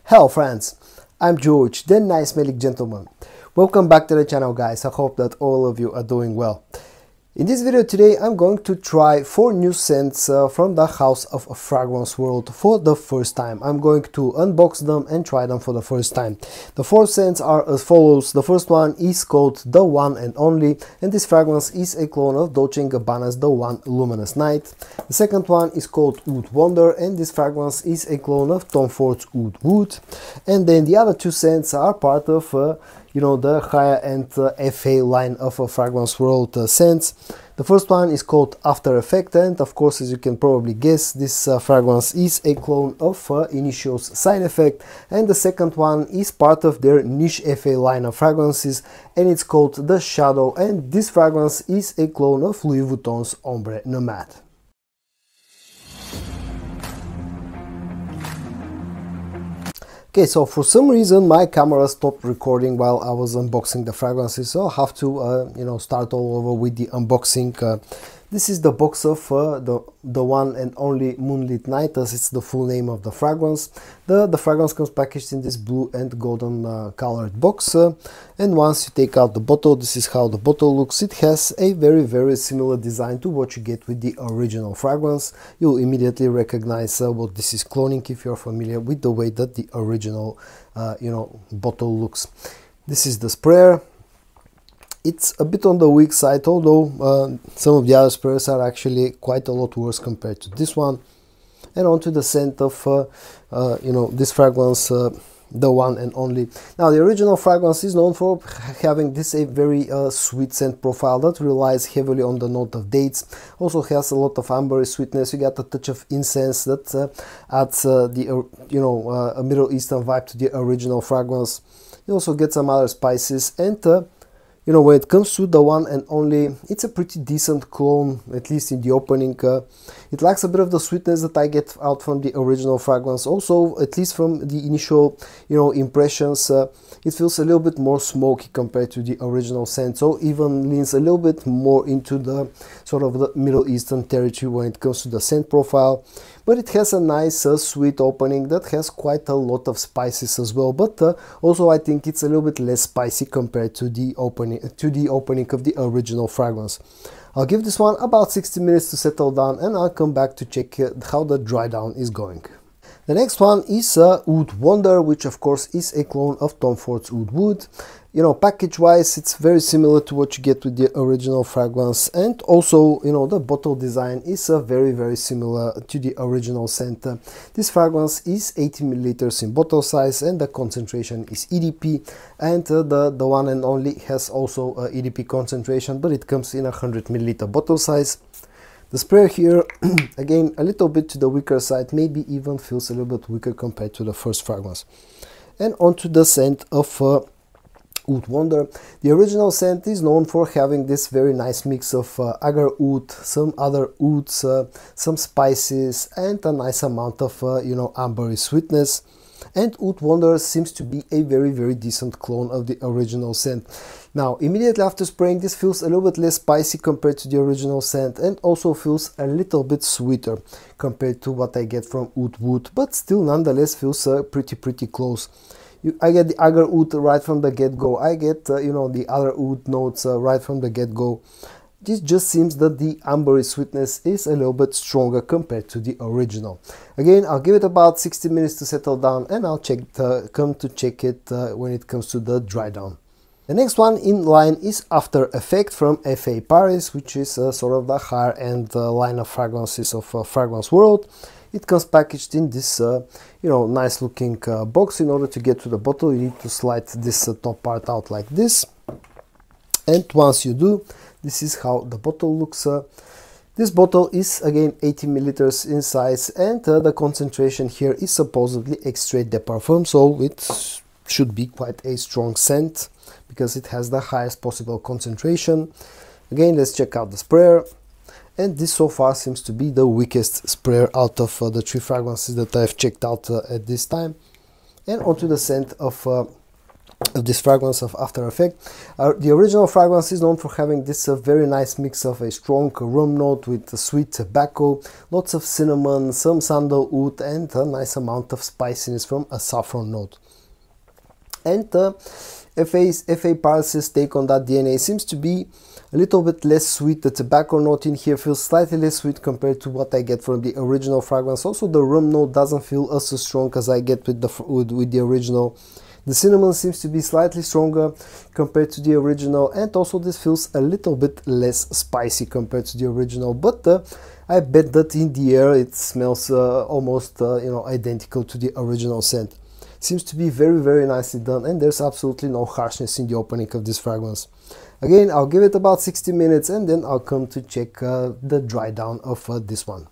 Hello friends, I'm George, the nice smelling gentleman. Welcome back to the channel guys, I hope that all of you are doing well. In this video today I'm going to try 4 new scents from the House of Fragrance world for the first time. I'm going to unbox them and try them for the first time. The 4 scents are as follows. The first one is called The One and Only, and this fragrance is a clone of Dolce & Gabbana's The One Luminous Night. The second one is called Oud Wonder, and this fragrance is a clone of Tom Ford Oud Wood. And then the other 2 scents are part of the higher end FA line of a fragrance world scents. The first one is called After Effect, and of course, as you can probably guess, this fragrance is a clone of Initio Side Effect, and the second one is part of their niche FA line of fragrances, and it's called The Shadow, and this fragrance is a clone of Louis Vuitton's Ombre Nomade. Okay, so for some reason my camera stopped recording while I was unboxing the fragrances, so I'll have to start all over with the unboxing. This is the box of the One and Only Moonlit Night, as it's the full name of the fragrance. The fragrance comes packaged in this blue and golden colored box, and once you take out the bottle, this is how the bottle looks. It has a very similar design to what you get with the original fragrance. You'll immediately recognize what this is cloning if you're familiar with the way that the original bottle looks. This is the sprayer. It's a bit on the weak side, although some of the other sprayers are actually quite a lot worse compared to this one. And onto the scent of this fragrance, The One and Only. Now, the original fragrance is known for having this a very sweet scent profile that relies heavily on the note of dates. Also has a lot of ambery sweetness. You get a touch of incense that adds a Middle Eastern vibe to the original fragrance. You also get some other spices, and when it comes to The One and Only, it's a pretty decent clone, at least in the opening. It lacks a bit of the sweetness that I get out from the original fragrance. Also, at least from the initial, impressions, it feels a little bit more smoky compared to the original scent. So even leans a little bit more into the sort of the Middle Eastern territory when it comes to the scent profile. But it has a nice sweet opening that has quite a lot of spices as well. But also I think it's a little bit less spicy compared to the opening of the original fragrance. I'll give this one about 60 minutes to settle down, and I'll come back to check how the dry down is going. The next one is Oud Wonder, which of course is a clone of Tom Ford's Oud Wood. Package wise, it's very similar to what you get with the original fragrance, and also the bottle design is very similar to the original scent. This fragrance is 80 milliliters in bottle size, and the concentration is EDP, and the One and Only has also EDP concentration, but it comes in a 100 milliliter bottle size. The sprayer here, again, a little bit to the weaker side, maybe even feels a little bit weaker compared to the first fragrance. And onto the scent of Oud Wonder. The original scent is known for having this very nice mix of agar oud, some other ouds, some spices, and a nice amount of ambery sweetness. And Oud Wonder seems to be a very decent clone of the original scent. Now, immediately after spraying, this feels a little bit less spicy compared to the original scent, and also feels a little bit sweeter compared to what I get from Oud Wood, but still nonetheless feels pretty close. I get the agar oud right from the get-go. I get the other oud notes right from the get-go. This just seems that the ambery sweetness is a little bit stronger compared to the original. Again, I'll give it about 60 minutes to settle down, and I'll come to check it when it comes to the dry down. The next one in line is After Effect from FA Paris, which is sort of the higher end line of fragrances of Fragrance World. It comes packaged in this nice looking box. In order to get to the bottle, you need to slide this top part out like this, and once you do, this is how the bottle looks. This bottle is again 80 milliliters in size, and the concentration here is supposedly extrait de parfum, so it should be quite a strong scent because it has the highest possible concentration. Again, let's check out the sprayer. And this so far seems to be the weakest sprayer out of the 3 fragrances that I've checked out at this time. And onto the scent of of this fragrance of After Effect. The original fragrance is known for having this very nice mix of a strong rum note with a sweet tobacco, lots of cinnamon, some sandalwood, and a nice amount of spiciness from a saffron note. And FA Paris's take on that DNA seems to be a little bit less sweet. The tobacco note in here feels slightly less sweet compared to what I get from the original fragrance. Also, the rum note doesn't feel as strong as I get with the original. The cinnamon seems to be slightly stronger compared to the original, and also this feels a little bit less spicy compared to the original, but I bet that in the air it smells almost identical to the original scent. Seems to be very nicely done, and there's absolutely no harshness in the opening of this fragrance. Again, I'll give it about 60 minutes and then I'll come to check the dry down of this one.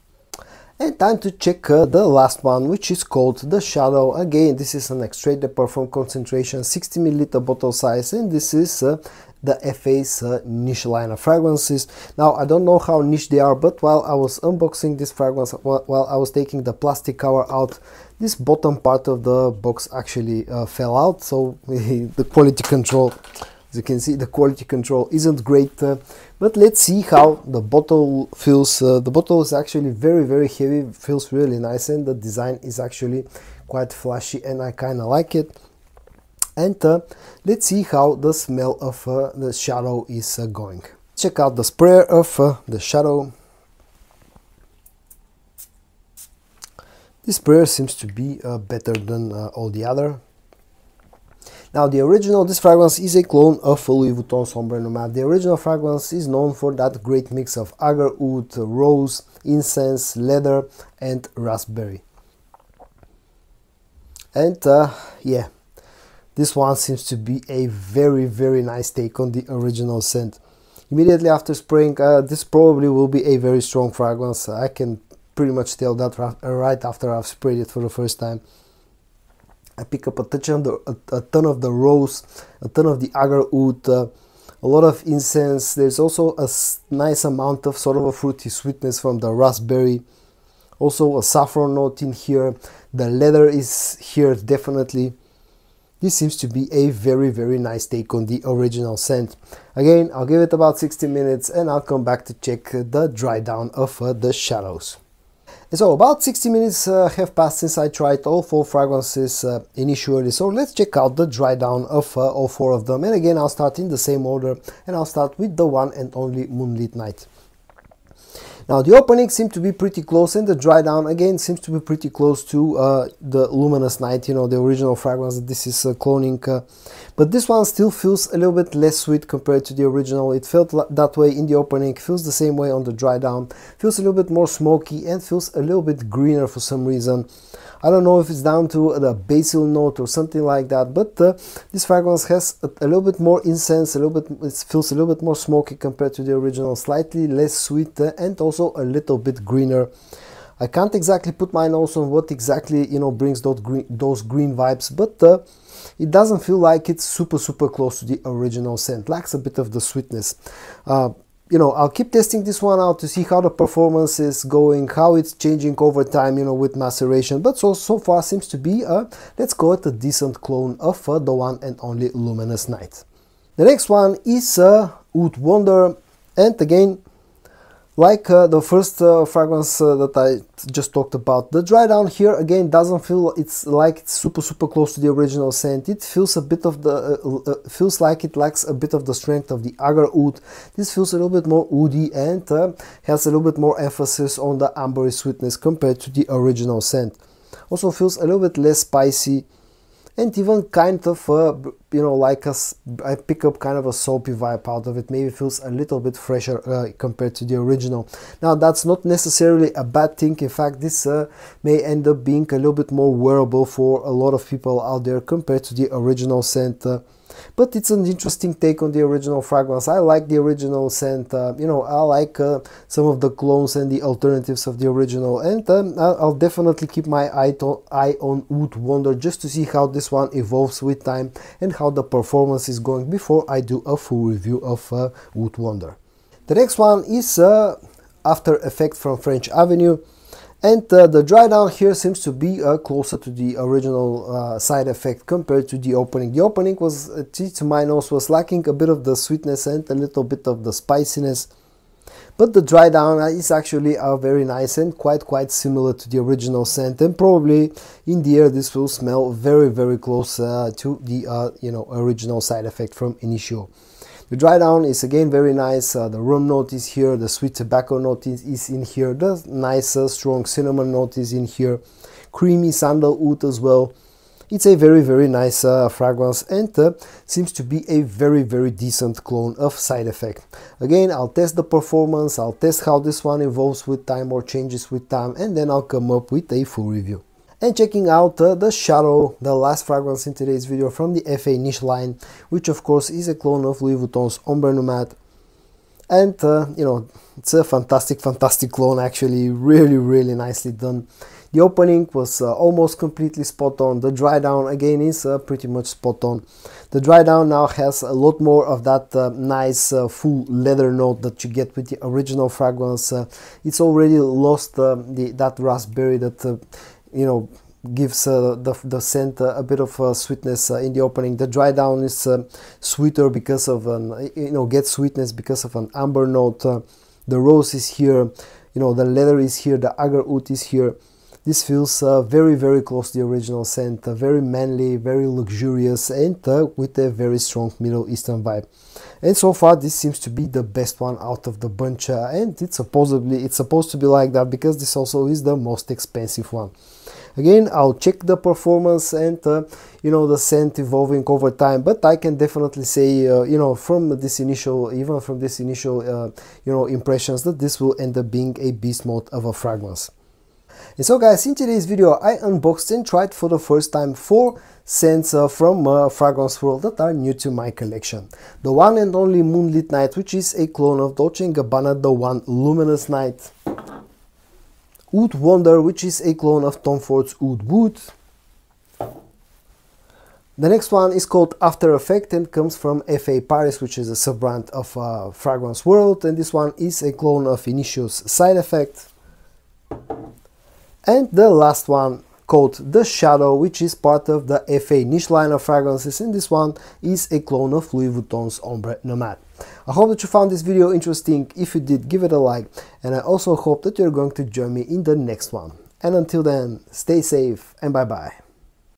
And time to check the last one, which is called the Shadow. Again, this is an extrait de parfum concentration, 60 ml bottle size, and this is the FA's niche line of fragrances. Now, I don't know how niche they are, but while I was unboxing this fragrance, while I was taking the plastic cover out, this bottom part of the box actually fell out, so the quality control, as you can see, the quality control isn't great, but let's see how the bottle feels. The bottle is actually very heavy, feels really nice, and the design is actually quite flashy, and I kind of like it. And let's see how the smell of the Shadow is going. Check out the sprayer of the Shadow. This sprayer seems to be better than all the other. Now, this fragrance is a clone of Louis Vuitton's Ombre Nomade. The original fragrance is known for that great mix of agar oud, rose, incense, leather, and raspberry. And yeah, this one seems to be a very nice take on the original scent. Immediately after spraying, this probably will be a very strong fragrance. I can pretty much tell that right after I've sprayed it for the first time. I pick up a ton of the rose, a ton of the agar oud, a lot of incense. There's also a nice amount of sort of a fruity sweetness from the raspberry. Also a saffron note in here. The leather is here definitely. This seems to be a very nice take on the original scent. Again, I'll give it about 60 minutes and I'll come back to check the dry down of the Shadows. And so about 60 minutes have passed since I tried all 4 fragrances initially, so let's check out the dry down of all 4 of them. And again, I'll start in the same order, and I'll start with the one and only Moonlit Night. Now, the opening seemed to be pretty close, and the dry down again seems to be pretty close to the Luminous Night, the original fragrance that this is cloning. But this one still feels a little bit less sweet compared to the original. It felt that way in the opening, feels the same way on the dry down, feels a little bit more smoky, and feels a little bit greener for some reason. I don't know if it's down to the basil note or something like that, but this fragrance has a little bit more incense, it feels a little bit more smoky compared to the original, slightly less sweet, and also a little bit greener. I can't exactly put my nose on what exactly brings those green vibes, but it doesn't feel like it's super close to the original scent. Lacks a bit of the sweetness. I'll keep testing this one out to see how the performance is going, how it's changing over time, with maceration. But so far seems to be let's call it a decent clone of the one and only Luminous Night. The next one is Oud Wonder, and again, like the first fragrance that I just talked about, the dry down here again doesn't feel it's super close to the original scent. It feels a bit of the feels like it lacks a bit of the strength of the agar oud. This feels a little bit more woody and has a little bit more emphasis on the ambery sweetness compared to the original scent. Also feels a little bit less spicy, and even kind of I pick up kind of a soapy vibe out of it. Maybe feels a little bit fresher compared to the original. Now, that's not necessarily a bad thing. In fact, this may end up being a little bit more wearable for a lot of people out there compared to the original scent. But it's an interesting take on the original fragrance. I like the original scent. I like some of the clones and the alternatives of the original, and I'll definitely keep my eye on Oud Wonder just to see how this one evolves with time and how the performance is going before I do a full review of Oud Wonder. The next one is After Effect from French Avenue. And the dry down here seems to be closer to the original Side Effect compared to the opening. The opening was, to my nose, was lacking a bit of the sweetness and a little bit of the spiciness. But the dry down is actually very nice and quite similar to the original scent, and probably in the air this will smell very close to the original Side Effect from Initio. The dry down is again very nice. The rum note is here, the sweet tobacco note is in here, the nice strong cinnamon note is in here, creamy sandalwood as well. It's a very nice fragrance, and seems to be a very decent clone of Side Effect. Again, I'll test the performance, I'll test how this one evolves with time or changes with time, and then I'll come up with a full review. And checking out the Shadow, the last fragrance in today's video from the FA niche line, which of course is a clone of Louis Vuitton's Ombre Nomade. And it's a fantastic clone, actually, really nicely done. The opening was almost completely spot on. The dry down again is pretty much spot on. The dry down now has a lot more of that nice full leather note that you get with the original fragrance. It's already lost that raspberry that gives the scent a bit of sweetness in the opening. The dry down is sweeter because of gets sweetness because of an amber note. The rose is here, the leather is here, the agar oud is here. This feels very close to the original scent, very manly, very luxurious, and with a very strong Middle Eastern vibe. And so far this seems to be the best one out of the bunch, and it's supposed to be like that because this also is the most expensive one. Again, I'll check the performance and the scent evolving over time, but I can definitely say from this initial impressions that this will end up being a beast mode of a fragrance. And so guys, in today's video I unboxed and tried for the first time 4 scents from Fragrance World that are new to my collection. The one and only Moonlit Night, which is a clone of Dolce & Gabbana, the one Luminous Night. Oud Wonder, which is a clone of Tom Ford's Oud Wood. The next one is called After Effect and comes from FA Paris, which is a sub-brand of Fragrance World, and this one is a clone of Initio's Side Effect. And the last one, called The Shadow, which is part of the FA niche line of fragrances, and this one is a clone of Louis Vuitton's Ombre Nomade. I hope that you found this video interesting. If you did, give it a like, and I also hope that you're going to join me in the next one. And until then, stay safe and bye bye.